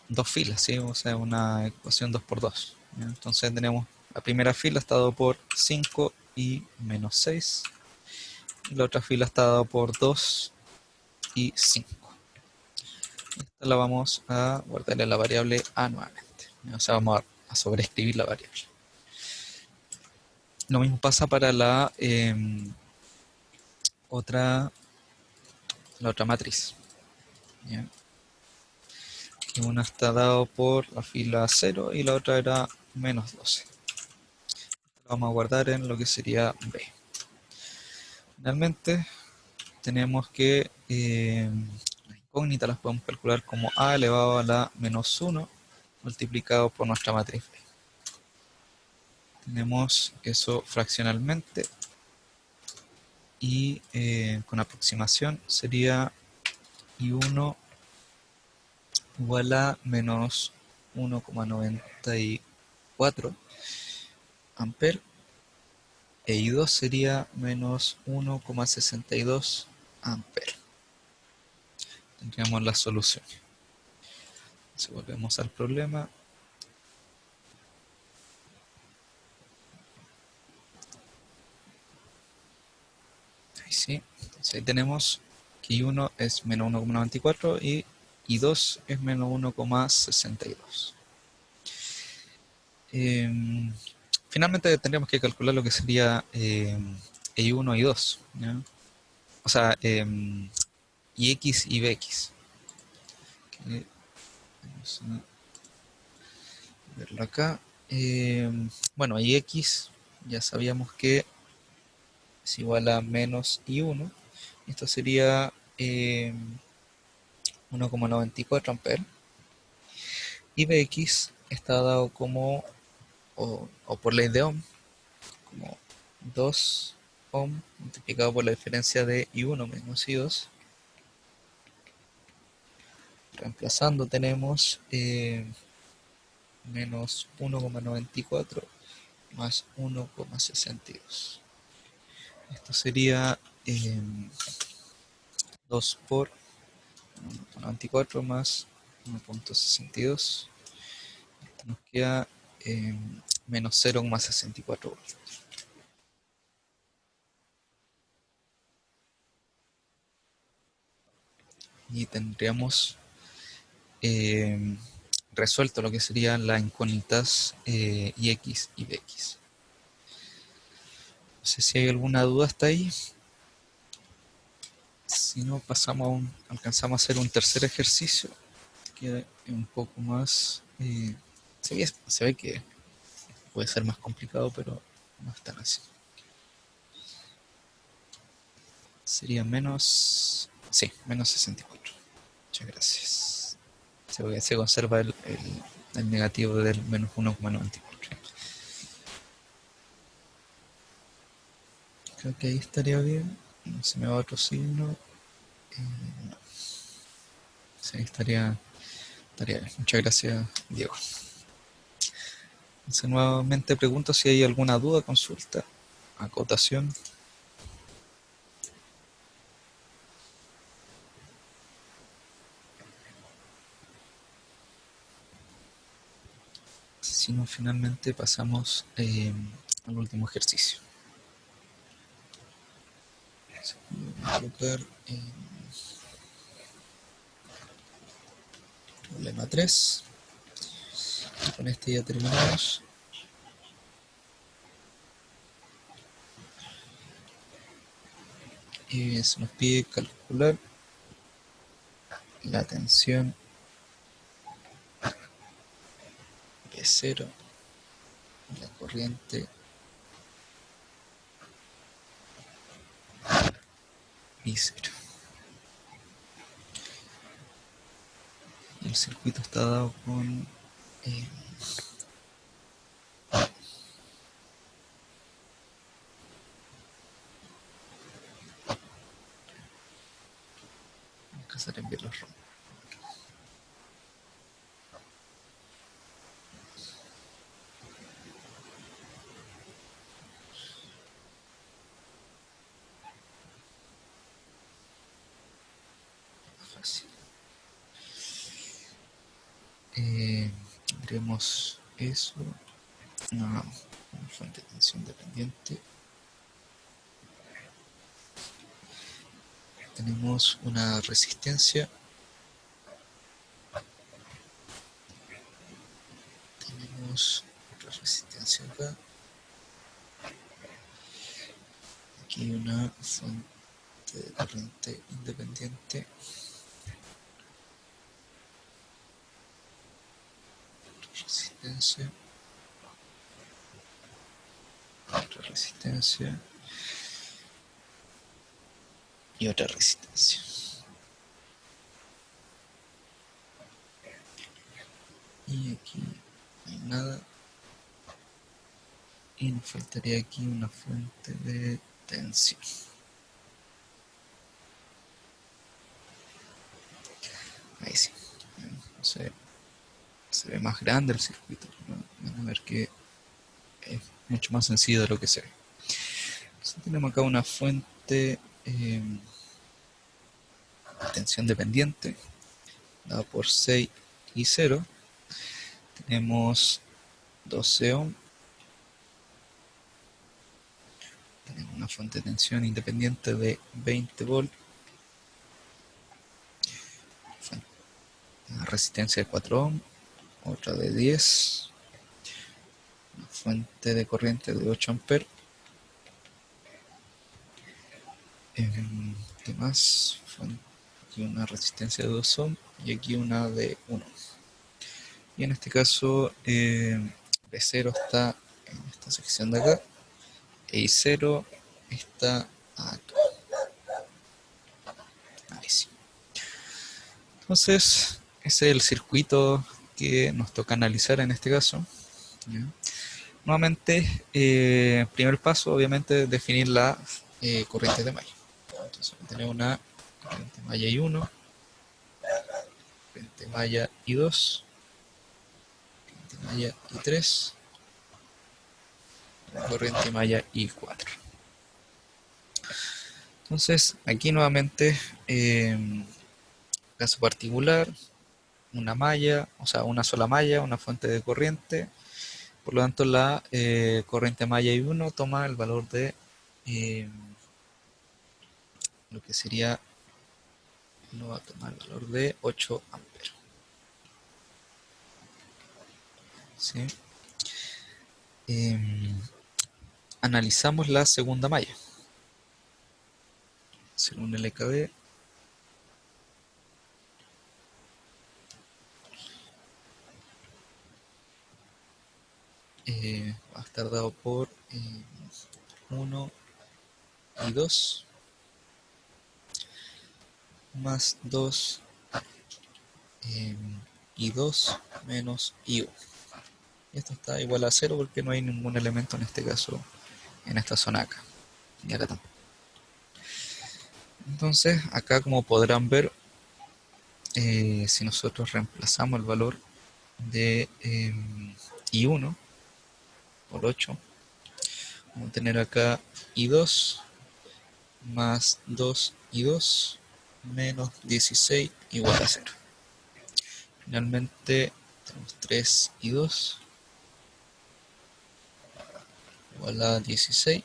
dos filas, ¿sí? O sea, una ecuación 2 por 2. ¿Ya? Entonces tenemos la primera fila está dado por 5 y menos 6. Y la otra fila está dado por 2 y 5. Esta la vamos a guardarle la variable a nuevamente. ¿Ya? O sea, vamos a sobreescribir la variable. Lo mismo pasa para otra, la otra matriz. ¿Ya? Que una está dado por la fila 0 y la otra era menos 12. La vamos a guardar en lo que sería B. Finalmente, tenemos que las incógnitas las podemos calcular como A elevado a la menos 1 multiplicado por nuestra matriz B. Tenemos eso fraccionalmente y con aproximación sería I1 igual a menos 1,94 amperes e I2 sería menos 1,62 amperes. Tendríamos la solución. Si volvemos al problema, ahí sí, entonces ahí tenemos que I1 es menos 1,94 y I2 es menos 1,62. Finalmente tendríamos que calcular lo que sería I1 y I2, ¿ya? O sea, IX y BX. Que vamos a verlo acá. Bueno, IX ya sabíamos que es igual a menos I1. Esto sería 1,94 amperes. Y Bx está dado como, o por ley de Ohm, como 2 ohm multiplicado por la diferencia de I1 menos I2. Reemplazando tenemos menos 1,94 más 1,62. Esto sería 2 por 1,94 más 1,62. Esto nos queda menos 0,64 voltios. Y tendríamos eh, resuelto lo que serían las incógnitas IX y BX. No sé si hay alguna duda hasta ahí. Si no, alcanzamos a hacer un tercer ejercicio que es un poco más... se ve que puede ser más complicado, pero no es tan así. sería menos... Sí, menos 64. Muchas gracias. Se conserva el negativo del menos 1,94. Creo que ahí estaría bien. No se me va otro signo. No. Sí, estaría bien. Muchas gracias, Diego. Entonces, nuevamente pregunto si hay alguna duda, consulta, acotación. Si no, finalmente pasamos al último ejercicio. Voy a colocar problema 3. Y con este ya terminamos. Y se nos pide calcular la tensión P0 y la corriente I0. Y el circuito está dado con alcanzar a enviar los rombos. Fácil. Tendremos eso, una fuente de tensión dependiente. Tenemos una resistencia. Tenemos otra resistencia acá. Aquí una fuente de corriente independiente. Resistencia. Otra resistencia. Y otra resistencia. Y aquí no hay nada. Y nos faltaría aquí una fuente de tensión. Ahí sí. Se ve más grande el circuito, ¿no? Van a ver que es mucho más sencillo de lo que se ve. Entonces tenemos acá una fuente de tensión dependiente dada por 6 y 0. Tenemos 12 ohm. Tenemos una fuente de tensión independiente de 20 volt. Una resistencia de 4 ohm. Otra de 10. Una fuente de corriente de 8 amperes. ¿Qué más? Aquí una resistencia de 2 ohm y aquí una de 1 ohm. Y en este caso B0 está en esta sección de acá e I0 está acá. Ahí sí. Entonces ese es el circuito que nos toca analizar en este caso, ¿ya? Nuevamente, primer paso obviamente definir la corriente de malla. Entonces tenemos una corriente malla I1, corriente malla I2, corriente malla I3, corriente malla I4. Entonces aquí nuevamente, caso particular, una malla, o sea, una sola malla, una fuente de corriente. Por lo tanto, la corriente malla I1 toma el valor de lo que sería, no va a tomar el valor de 8 amperes. ¿Sí? Analizamos la segunda malla. Según el LKB, va a estar dado por 1 y 2. más 2 y 2 menos y1. Esto está igual a 0 porque no hay ningún elemento en este caso en esta zona acá. Y acá tampoco. Entonces, acá como podrán ver, si nosotros reemplazamos el valor de I1 por 8, vamos a tener acá I2 más 2 y 2 menos 16 igual a 0. Finalmente tenemos 3 y 2 igual a 16.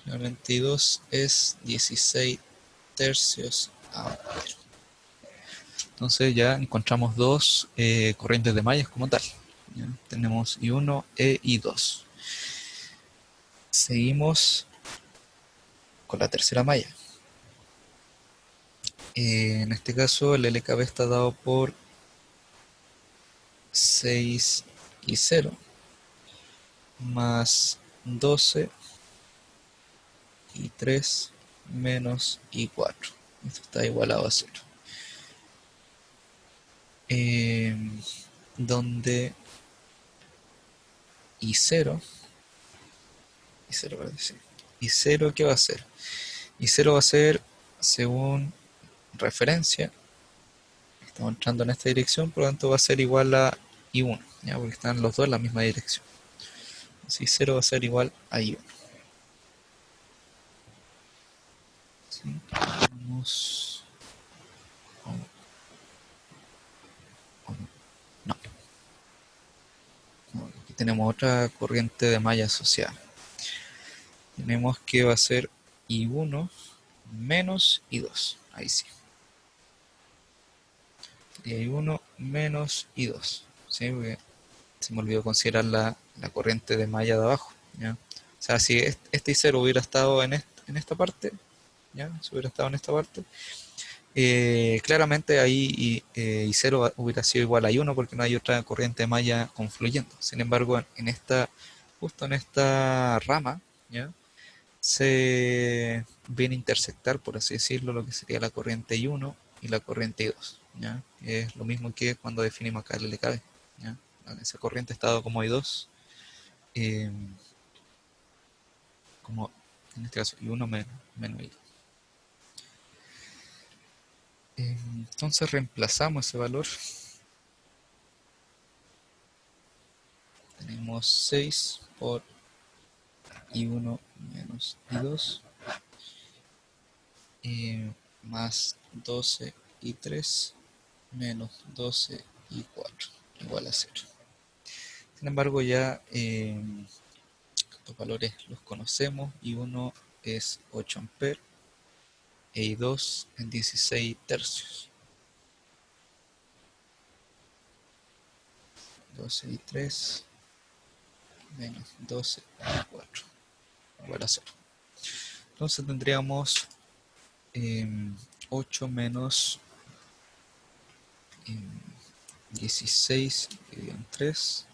Finalmente I2 es 16 tercios amperes. Entonces ya encontramos dos corrientes de mallas como tal. ¿Ya? Tenemos I1 e I2. Seguimos con la tercera malla. En este caso el LKB está dado por 6 y 0 más 12 y 3 menos y 4. Esto está igualado a 0. Donde y 0, y 0 ¿qué va a ser? Y 0 va a ser según referencia, estamos entrando en esta dirección, por lo tanto va a ser igual a I1, ¿ya? Porque están los dos en la misma dirección. Así 0 va a ser igual a I1. ¿Sí? Vamos... No, aquí tenemos otra corriente de malla asociada. Tenemos que va a ser I1 menos I2. Ahí sí. Sería I1 menos I2. ¿Sí? Porque se me olvidó considerar la corriente de malla de abajo. ¿Ya? O sea, si este I0 hubiera estado en esta parte, ¿ya? Si hubiera estado en esta parte, claramente ahí I0 hubiera sido igual a I1 porque no hay otra corriente de malla confluyendo. Sin embargo, justo en esta rama, ¿ya? Se viene a intersectar, por así decirlo, lo que sería la corriente I1 y la corriente I2, ¿ya? Es lo mismo que cuando definimos acá el LKB, ¿ya? Esa corriente está dado como I2, eh, como en este caso I1 menos I2. Entonces reemplazamos ese valor. Tenemos 6 por I1 menos I2 más 12 y 3 menos 12 y 4 igual a 0. Sin embargo, ya estos valores los conocemos. I1 es 8 amperes e I2 en 16 tercios. 12 y 3 menos 12 y 4 igual a 0. Entonces tendríamos 8 menos 16 dividido en 3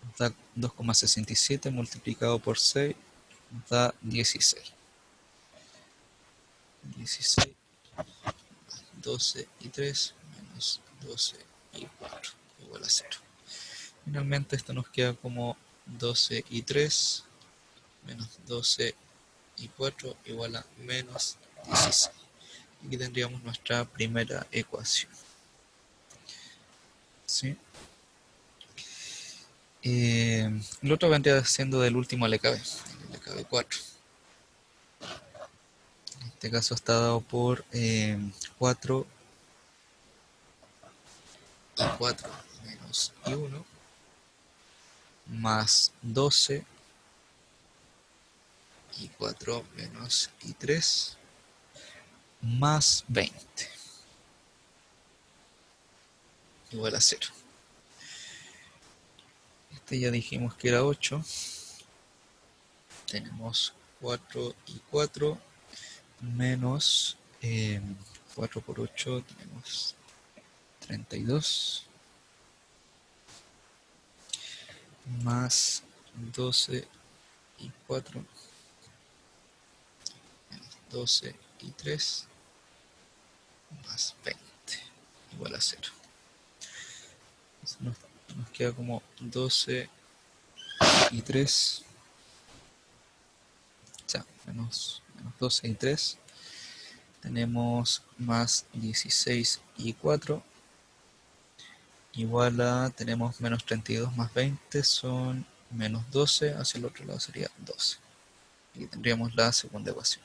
nos da 2,67 multiplicado por 6 nos da 16. 16, 12 y 3 menos 12 y 4 igual a 0. Finalmente esto nos queda como 12 y 3 menos 12 y 4 igual a menos 16. Aquí tendríamos nuestra primera ecuación. ¿Sí? El otro vendría siendo del último LKB, el LKB 4. En este caso está dado por 4 y 4 menos y 1 más 12 y 4 menos y 3 más 20 igual a 0. Este ya dijimos que era 8. Tenemos 4 y 4 menos 4 por 8 tenemos 32 más 12 y 4 menos 12 y 3 más 20 igual a 0. Entonces nos queda como 12 y 3. O sea, menos 12 y 3. Tenemos más 16 y 4. Igual a, tenemos menos 32 más 20 son menos 12. Hacia el otro lado sería 12. Y tendríamos la segunda ecuación.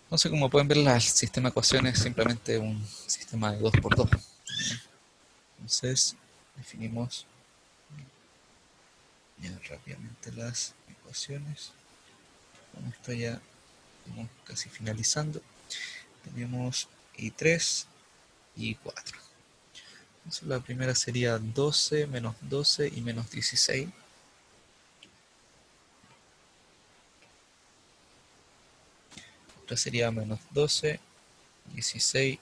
Entonces, como pueden ver, el sistema de ecuaciones es simplemente un sistema de 2 por 2. Entonces, definimos ya rápidamente las ecuaciones. Con esto ya estamos casi finalizando. Tenemos y3 y 4. Entonces, la primera sería 12 menos 12 y menos 16. Otra sería menos 12, 16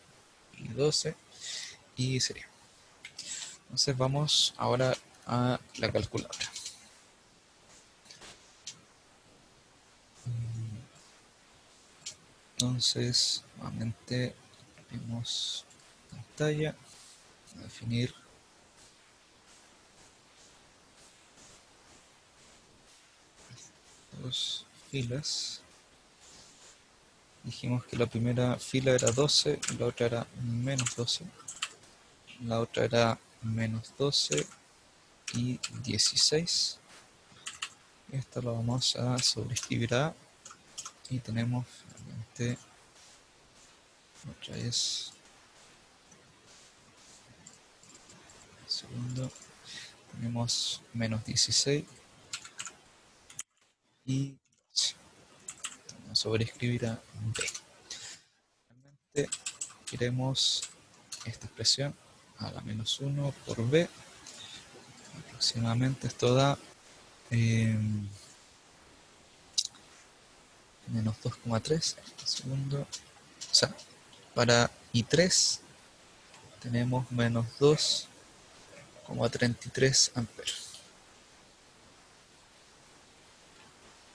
y 12. Y sería. Entonces vamos ahora a la calculadora. Entonces, nuevamente abrimos pantalla, a definir dos filas. Dijimos que la primera fila era 12, la otra era menos 12, la otra era menos 12 y 16. Esta la vamos a sobreescribir a y tenemos finalmente otra vez segundo, tenemos menos 16 y 12. Vamos a sobreescribir a b. Finalmente queremos esta expresión a la menos 1 por b. Aproximadamente esto da menos 2,3 segundo. O sea, para I3 tenemos menos 2,33 amperes.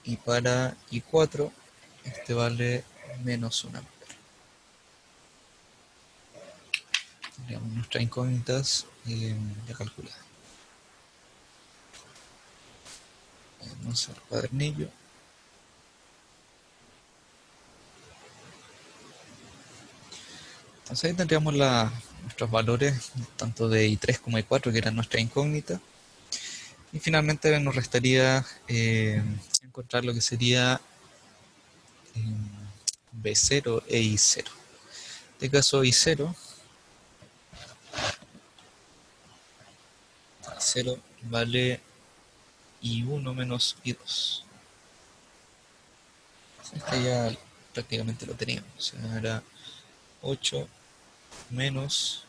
Y para I4 este vale menos 1 ampere. Tendríamos nuestras incógnitas ya calculadas. Vamos al cuadernillo. Entonces ahí tendríamos nuestros valores tanto de I3 como I4 que eran nuestra incógnita. Y finalmente nos restaría encontrar lo que sería B0 e I0. En este caso I0 vale I1 menos I2. Este ya prácticamente lo teníamos. O sea, era 8 menos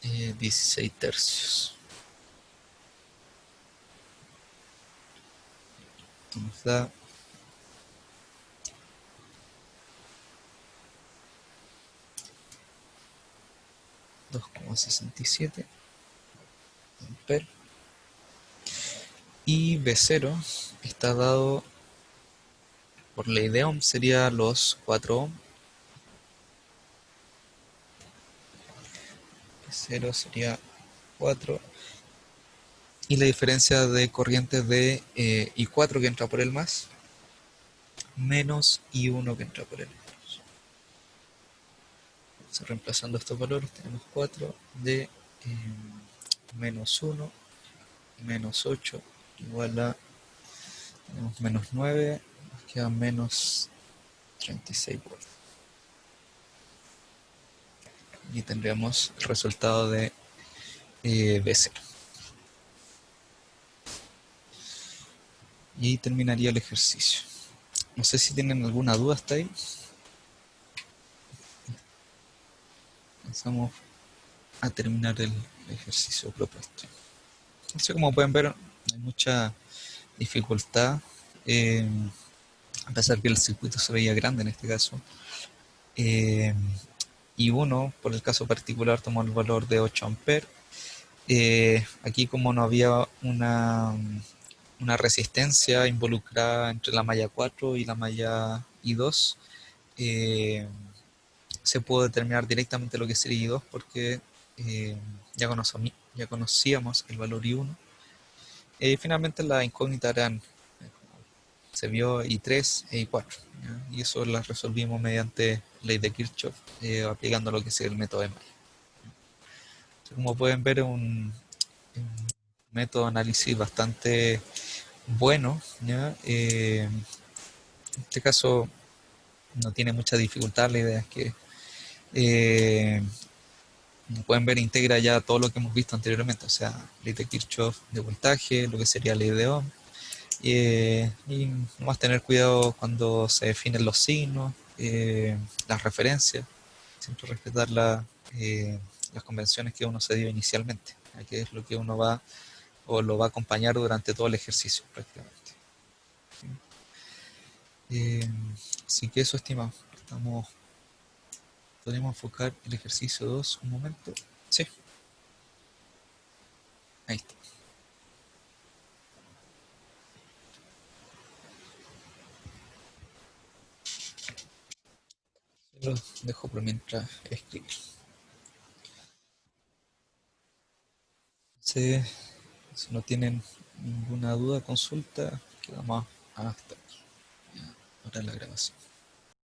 16 tercios. Nos da 2,67 amperes. Y B0 está dado por ley de Ohm, sería los 4 ohm. B0 sería 4. Y la diferencia de corriente de I4 que entra por el más, menos I1 que entra por el menos. Entonces, reemplazando estos valores tenemos 4 de menos 1, menos 8, igual a, tenemos menos 9, nos queda menos 36 voltios. Y tendríamos el resultado de B0. Y ahí terminaría el ejercicio. No sé si tienen alguna duda hasta ahí. Empezamos a terminar el ejercicio propuesto. Entonces, como pueden ver, hay mucha dificultad, a pesar que el circuito se veía grande en este caso. Y uno, por el caso particular, tomó el valor de 8 amperes. Aquí como no había una resistencia involucrada entre la malla 4 y la malla I2, eh, se pudo determinar directamente lo que sería I2 porque eh, ya conocíamos el valor I1. Finalmente las incógnitas eran, se vio I3 e I4, ¿ya? Y eso las resolvimos mediante ley de Kirchhoff, aplicando lo que es el método de Maya. Como pueden ver, es un método de análisis bastante bueno, ¿ya? En este caso no tiene mucha dificultad, la idea es que eh, como pueden ver, integra ya todo lo que hemos visto anteriormente, o sea, ley de Kirchhoff de voltaje, lo que sería ley de Ohm, y más tener cuidado cuando se definen los signos, las referencias, siempre respetar las convenciones que uno se dio inicialmente, ya que es lo que uno va o lo va a acompañar durante todo el ejercicio prácticamente. Eh, Así que eso, estimado, podemos enfocar el ejercicio 2 un momento. Sí, ahí está. Lo dejo por mientras escribo. Sí, si no tienen ninguna duda, consulta, quedamos hasta aquí. Ya, ahora la grabación.